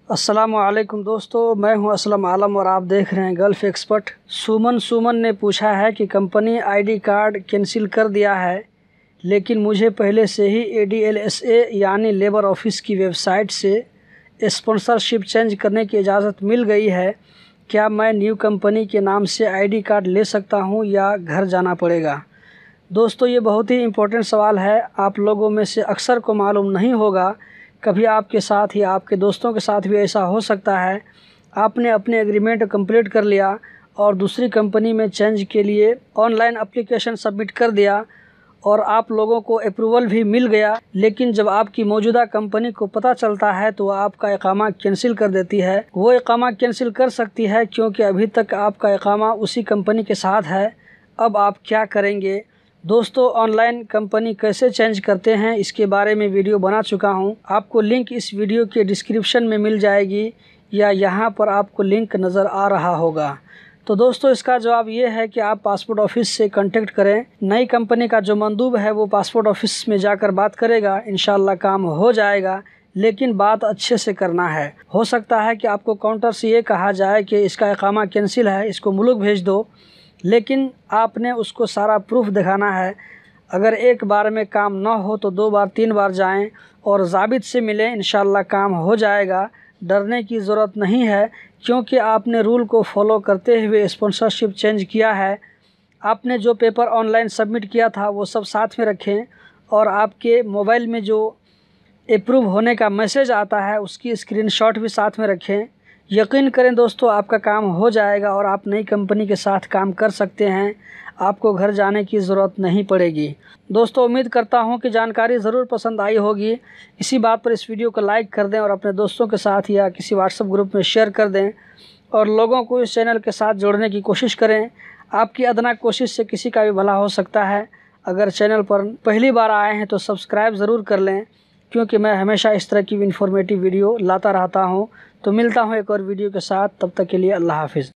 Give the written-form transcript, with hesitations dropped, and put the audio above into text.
अस्सलामुअलैकुम दोस्तों, मैं हूं असलम आलम और आप देख रहे हैं गल्फ़ एक्सपर्ट। सुमन ने पूछा है कि कंपनी आईडी कार्ड कैंसिल कर दिया है, लेकिन मुझे पहले से ही ADLSA यानी लेबर ऑफिस की वेबसाइट से स्पॉन्सरशिप चेंज करने की इजाज़त मिल गई है। क्या मैं न्यू कंपनी के नाम से आईडी कार्ड ले सकता हूं या घर जाना पड़ेगा? दोस्तों, ये बहुत ही इम्पोर्टेंट सवाल है। आप लोगों में से अक्सर को मालूम नहीं होगा, कभी आपके साथ या आपके दोस्तों के साथ भी ऐसा हो सकता है। आपने अपने एग्रीमेंट कंप्लीट कर लिया और दूसरी कंपनी में चेंज के लिए ऑनलाइन एप्लीकेशन सबमिट कर दिया और आप लोगों को अप्रूवल भी मिल गया, लेकिन जब आपकी मौजूदा कंपनी को पता चलता है तो आपका इकामा कैंसिल कर देती है। वो इकामा कैंसिल कर सकती है क्योंकि अभी तक आपका इकामा उसी कंपनी के साथ है। अब आप क्या करेंगे? दोस्तों, ऑनलाइन कंपनी कैसे चेंज करते हैं इसके बारे में वीडियो बना चुका हूं। आपको लिंक इस वीडियो के डिस्क्रिप्शन में मिल जाएगी या यहां पर आपको लिंक नज़र आ रहा होगा। तो दोस्तों, इसका जवाब ये है कि आप पासपोर्ट ऑफिस से कांटेक्ट करें। नई कंपनी का जो मंदूब है वो पासपोर्ट ऑफिस में जाकर बात करेगा। इंशाल्लाह काम हो जाएगा, लेकिन बात अच्छे से करना है। हो सकता है कि आपको काउंटर से ये कहा जाए कि इसका इकामा कैंसिल है, इसको मुल्क भेज दो, लेकिन आपने उसको सारा प्रूफ दिखाना है। अगर एक बार में काम ना हो तो 2 बार 3 बार जाएं और ज़ाबित से मिलें। इंशाल्लाह काम हो जाएगा, डरने की ज़रूरत नहीं है, क्योंकि आपने रूल को फॉलो करते हुए स्पॉन्सरशिप चेंज किया है। आपने जो पेपर ऑनलाइन सबमिट किया था वो सब साथ में रखें और आपके मोबाइल में जो अप्रूव होने का मैसेज आता है उसकी स्क्रीनशॉट भी साथ में रखें। यकीन करें दोस्तों, आपका काम हो जाएगा और आप नई कंपनी के साथ काम कर सकते हैं। आपको घर जाने की ज़रूरत नहीं पड़ेगी। दोस्तों, उम्मीद करता हूं कि जानकारी ज़रूर पसंद आई होगी। इसी बात पर इस वीडियो को लाइक कर दें और अपने दोस्तों के साथ या किसी व्हाट्सएप ग्रुप में शेयर कर दें और लोगों को इस चैनल के साथ जोड़ने की कोशिश करें। आपकी अदना कोशिश से किसी का भी भला हो सकता है। अगर चैनल पर पहली बार आए हैं तो सब्सक्राइब ज़रूर कर लें, क्योंकि मैं हमेशा इस तरह की इन्फॉर्मेटिव वीडियो लाता रहता हूं। तो मिलता हूं एक और वीडियो के साथ, तब तक के लिए अल्लाह हाफिज़।